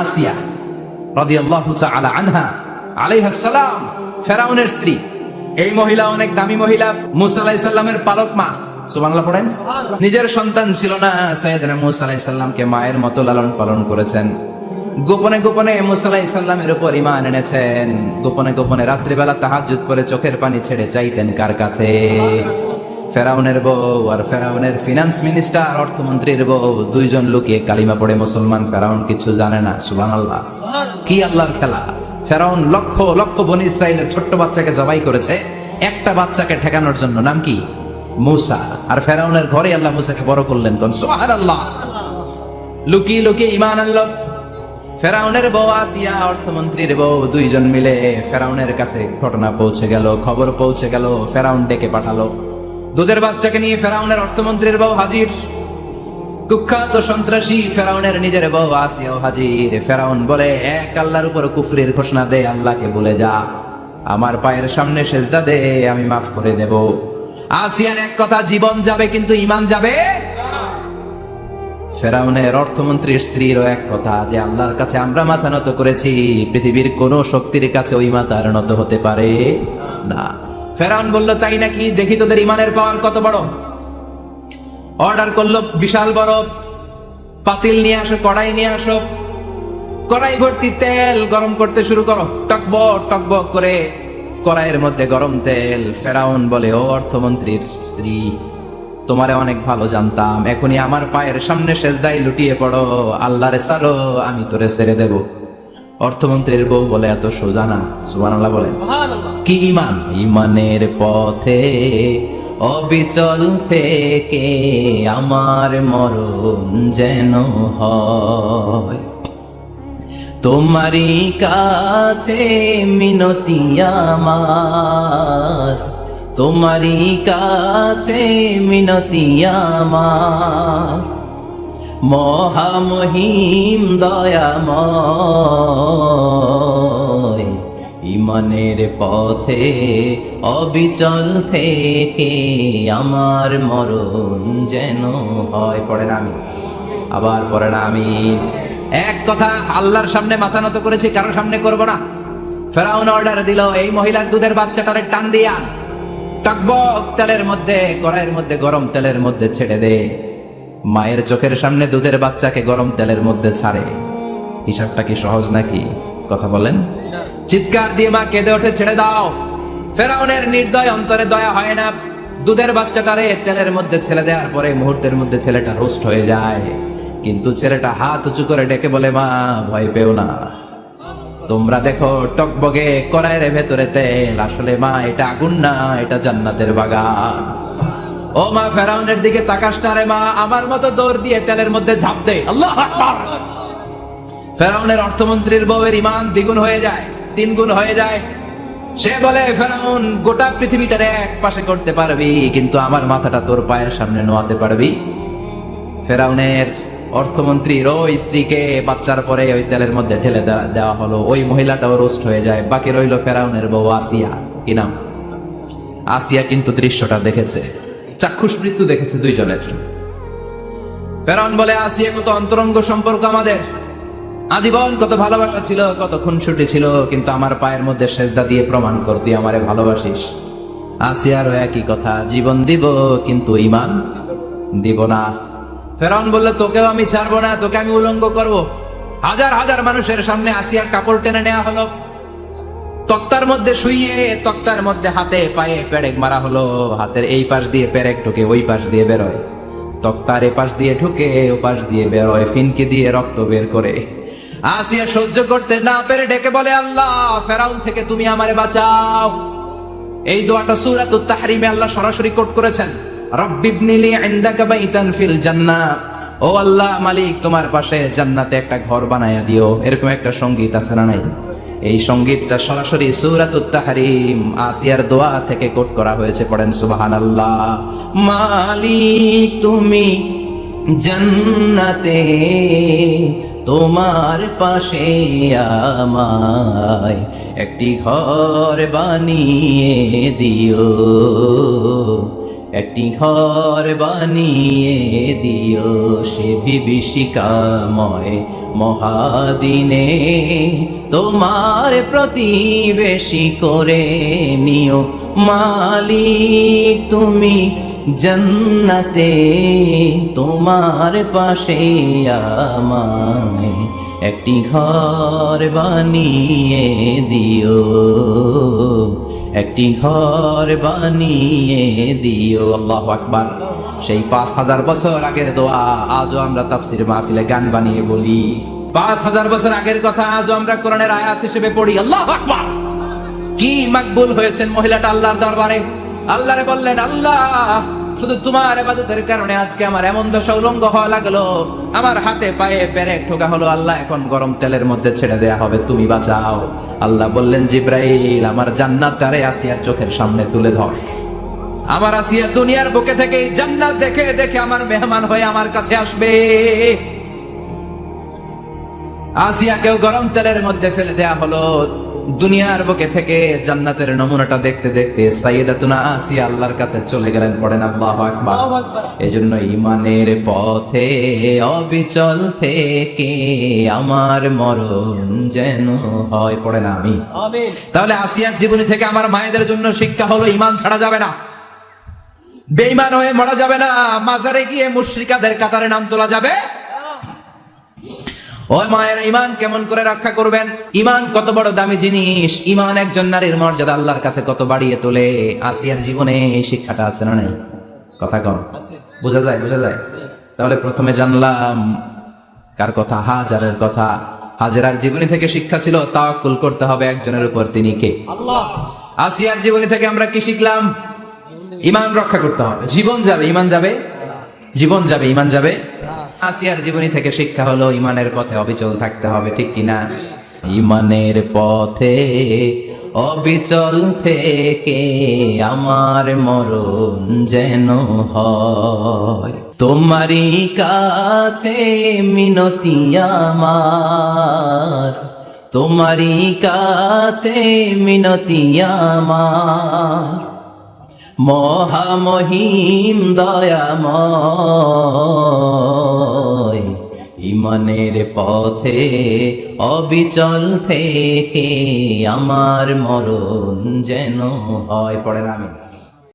আসিয়া রাদিয়াল্লাহু তাআলা আনহা আলাইহাস সালাম, ফেরাউনের স্ত্রী। এই মহিলা অনেক দামি মহিলা, মুসা আলাইহিস সালামের পালক মা। সুবহানাল্লাহ পড়েন। নিজের সন্তান ছিল না, সাইয়েদনা মুসা আলাইহিস সালামকে মায়ের মতো লালন পালন করেছেন। গোপনে গোপনে মুসা আলাইহিস সালামের উপর ঈমান এনেছেন। গোপনে গোপনে রাত্রিবেলা তাহাজ্জুদ পড়ে চোখের পানি ছেড়ে চাইতেন কার কাছে? ফেরাউনের বউ আর ফেরাউনের ফিনান্স মিনিস্টার, অর্থমন্ত্রীর বউ, দুইজন লুকিয়ে কালিমা পড়ে মুসলমান। ফেরাউন কিছু জানে না। সুবহানাল্লাহ। কি আল্লাহর খেলা! ফেরাউন লক্ষ লক্ষ বনী ইসরাইলের ছোট্ট বাচ্চাকে জবাই করেছে একটা বাচ্চাকে ঠেকানোর জন্য। নাম কি? মুসা। আর ফেরাউনের ঘরে আল্লাহ মুসাকে বড় করলেন। কোন সুবহানাল্লাহ! লুকিয়ে লুকিয়ে ঈমান আনলো। ফেরাউনের বউ আসিয়া, অর্থমন্ত্রীর বউ, দুইজন মিলে ফেরাউনের কাছে ঘটনা পৌঁছে গেল, খবর পৌঁছে গেল। ফেরাউন ডেকে পাঠালো। দুধের বাচ্চাকে নিয়ে ফেরাউনের অর্থমন্ত্রীর বউ হাজির। কুখ্যাত সন্ত্রাসী ফেরাউনের নিজের বউ আসিয়াও হাজির। ফেরাউন বলে, এক আল্লাহর উপর কুফরির ঘোষণা দে, আল্লাহকে বলে যা, আমার পায়ের সামনে সেজদা দে, আমি মাফ করে দেব। আসিয়ার এক কথা, জীবন যাবে কিন্তু ঈমান যাবে। ফেরাউনের অর্থমন্ত্রীর স্ত্রীরও এক কথা, যে আল্লাহর কাছে আমরা মাথা নত করেছি, পৃথিবীর কোন শক্তির কাছে ওই মাথা আর নত হতে পারে না। ফেরাউন বলল, তাই নাকি? দেখি তোদের ঈমানের পাওয়ার কত বড়। অর্ডার করলো, বিশাল বড় পাতিল নিয়ে আসো, কড়াই নিয়ে আসো, কড়াই ভর্তি তেল গরম করতে শুরু করো। টকবক টকবক করে কড়াইয়ের মধ্যে গরম তেল। ফেরাউন বলে, ও অর্থমন্ত্রীর স্ত্রী, তোমারে অনেক ভালো জানতাম, এখনই আমার পায়ের সামনে সেজদায় লুটিয়ে পড়ো, আল্লাহরে ছাড়ো, আমি তোরে ছেড়ে দেব। অর্থমন্ত্রীর বউ বলে, এত সোজা না। সুবহানাল্লাহ বলে। কি ঈমান? ঈমানের পথে অবিচল থেকে আমার মরণ যেন হয়, তোমারই কাছে মিনতি আমার, তোমারই কাছে মিনতি আমার, মহামহিম দয়াময়, ঈমানের পথে অবিচল থেকে আমার মরণ যেন হয়। পড়েন আমি, আবার পড়েন আমি। এক কথা, আল্লাহর সামনে মাথা নত করেছি, কারো সামনে করব না। ফেরাউন অর্ডার দিল, এই মহিলার দুধের বাচ্চাটারে টান দিয়া টকবক তেলের মধ্যে, কড়াইয়ের মধ্যে গরম তেলের মধ্যে ছেড়ে দে। মায়ের চোখের সামনে দুধের বাচ্চাকে গরম তেলের মধ্যে ছাড়ে। হিসাবটা কি সহজ নাকি? কথা বলেন। চিৎকার দিয়ে মা কেঁদে ওঠে, ছেড়ে দাও। ফেরাউনের নির্দয় অন্তরে দয়া হয় না। দুধের বাচ্চাটারে তেলের মধ্যে ছেড়ে দেওয়ার পরে মুহূর্তের মধ্যে ছেলেটা রোস্ট হয়ে যায়। কিন্তু ছেলেটা হাত উঁচু করে ডেকে বলে, মা ভয় পেও না, তোমরা দেখো টকবগে কড়াইয়ের ভেতরে তেল, আসলে মা এটা আগুন না, এটা জান্নাতের বাগান। ও মা, ফেরাউনের দিকে তাকাস না রে মা, আমার মতো দৌড় দিয়ে তেলের মধ্যে ঝাঁপ দে। আল্লাহু আকবার। ফেরাউনের অর্থমন্ত্রীর বউয়ের ঈমান দ্বিগুণ হয়ে যায়, তিনগুণ হয়ে যায়। সে বলে, ফেরাউন, গোটা পৃথিবীটারে এক পাশে করতে পারবি, কিন্তু আমার মাথাটা তোর পায়ের সামনে নোয়াতে পারবি? ফেরাউনের অর্থমন্ত্রীর ওই স্ত্রীকে বাচ্চার পরে ওই তেলের মধ্যে ঢেলে দেওয়া হলো। ওই মহিলাটাও রোস্ট হয়ে যায়। বাকি রইল ফেরাউনের বউ আসিয়া। কি নাম? আসিয়া কিন্তু দৃশ্যটা দেখেছে, চাক্ষুষ মৃত্যু দেখেছে দুইজনের। ফেরাউন বলে, আসিয়া, কত অন্তরঙ্গ সম্পর্ক আমাদের, আজীবন কত ভালোবাসা ছিল, কত খুনসুটি ছিল, কিন্তু আমার পায়ের মধ্যে সেজদা দিয়ে প্রমাণ কর তুই আমারে ভালোবাসিস। আসিয়ারও একই কথা, জীবন দিব কিন্তু ঈমান দিব না। ফেরাউন বলল, তোকেও আমি ছাড়বো না, তোকে আমি উলঙ্গ করব। হাজার হাজার মানুষের সামনে আসিয়ার কাপড় টেনে নেওয়া হলো, তক্তার মধ্যে শুইয়ে তক্তার মধ্যে হাতে পায়ে পেরেক মারা হলো। হাতের এই পাশ দিয়ে পেরেক ঢুকে ওই পাশ দিয়ে বেরোয়, তক্তার এ পাশ দিয়ে ঢুকে ও পাশ দিয়ে বেরোয়, ফিনকি দিয়ে রক্ত বের করে। আসিয়া সহ্য করতে না পেরে ডেকে বলে, আল্লাহ, ফেরাউন থেকে তুমি আমারে বাঁচাও। এই দোয়াটা সূরাতুত তাহরিমে আল্লাহ সরাসরি কোট করেছেন, রব্বিবনিলি ইনদাকা বাইতান ফিল জান্নাহ, ও আল্লাহ মালিক, তোমার পাশে জান্নাতে একটা ঘর বানায়া দিও। এরকম একটা সঙ্গীত আছে না নাই? এই সঙ্গীতটা সরাসরি সূরাতুত তাহরিম আসিয়ার দোয়া থেকে কোট করা হয়েছে। পড়েন সুবহানাল্লাহ। মালিক তুমি জান্নাতে তোমার পাশে আমায় একটি ঘর বানিয়ে দিও, একটি ঘর বানিয়ে দিও সে বিভীষিকাময় মহাদিনে, তোমার প্রতিবেশী করে নিও মালিক তুমি জান্নাতে, তোমার পাশে আমায় একটি ঘর বানিয়ে দিও, একটি ঘর বানিয়ে দিও। আল্লাহু আকবার। সেই 5000 বছর আগের দোয়া আজও আমরা তাফসীর মাহফিলে গান বানিয়ে বলি। 5000 বছর আগের কথা আজও আমরা কোরআনের আয়াত হিসেবে পড়ি। আল্লাহু আকবার। কি মাকবুল হয়েছেন মহিলাটা আল্লাহর দরবারে। আল্লাহরে বললেন, আল্লাহ শুধু তোমার ইবাদতের কারণে আজকে আমার এমন দশা উলঙ্গ হওয়া লাগলো, আমার হাতে পায়ে পেরেক ঠোকা হলো, আল্লাহ এখন গরম তেলের মধ্যে ছেড়ে দেয়া হবে, তুমি বাঁচাও। আল্লাহ বললেন, জিব্রাইল আমার জান্নাতটারে আসিয়ার চোখের সামনে তুলে ধর। আমার আসিয়া দুনিয়ার বুকে থেকে জান্নাত দেখে দেখে আমার মেহমান হয়ে আমার কাছে আসবে। আসিয়াকেও গরম তেলের মধ্যে ফেলে দেয়া হলো। দুনিয়ার বুকে থেকে জান্নাতের নমুনাটা দেখতে দেখতে সাইয়েদাতুনা আসিয়া আল্লাহর কাছে চলে গেলেন। পড়েন আল্লাহু আকবার। এজন্য ঈমানের পথে অবিচল থেকে আমার মরণ যেন হয়। পড়েন আমিন। তাহলে আসিয়ার জীবনী থেকে আমার মায়েদের জন্য শিক্ষা হলো, ঈমান ছাড়া যাবে না, বেঈমান হয়ে মরা যাবে না, মাজারে গিয়ে মুশরিকাদের কাতারে নাম তোলা যাবে। ওই মায়ের ঈমান কেমন করে রক্ষা করবেন? ঈমান কত বড় দামি জিনিস, ঈমান একজন নারীর মর্যাদা আল্লাহর কাছে কত বাড়িয়ে তোলে। আসিয়ার জীবনে এই শিক্ষাটা আছে না নাই? কথা কম বোঝা যায়, বোঝা যায়। তাহলে প্রথমে জানলাম কার কথা? হাজারের কথা। হাজারার জীবনী থেকে শিক্ষা ছিল তাওয়াক্কুল করতে হবে একজনের উপর, তিনি কে? আল্লাহ। আসিয়ার জীবনী থেকে আমরা কি শিখলাম? ঈমান রক্ষা করতে হবে। জীবন যাবে, ঈমান যাবে, জীবন যাবে, ঈমান যাবে। আসিয়ার জীবনী থেকে শিক্ষা হলো ঈমানের পথে অবিচল থাকতে হবে, ঠিক কিনা? ঈমানের পথে অবিচল থেকে আমার মরণ যেন হয়, তোমারই কাছে মিনতি আমার, তোমারই কাছে মিনতি আমার, মহামহিম দয়াময়, ঈমানের পথে অবিচল থেকে আমার মরণ যেন হয়। পড়েন আমিন।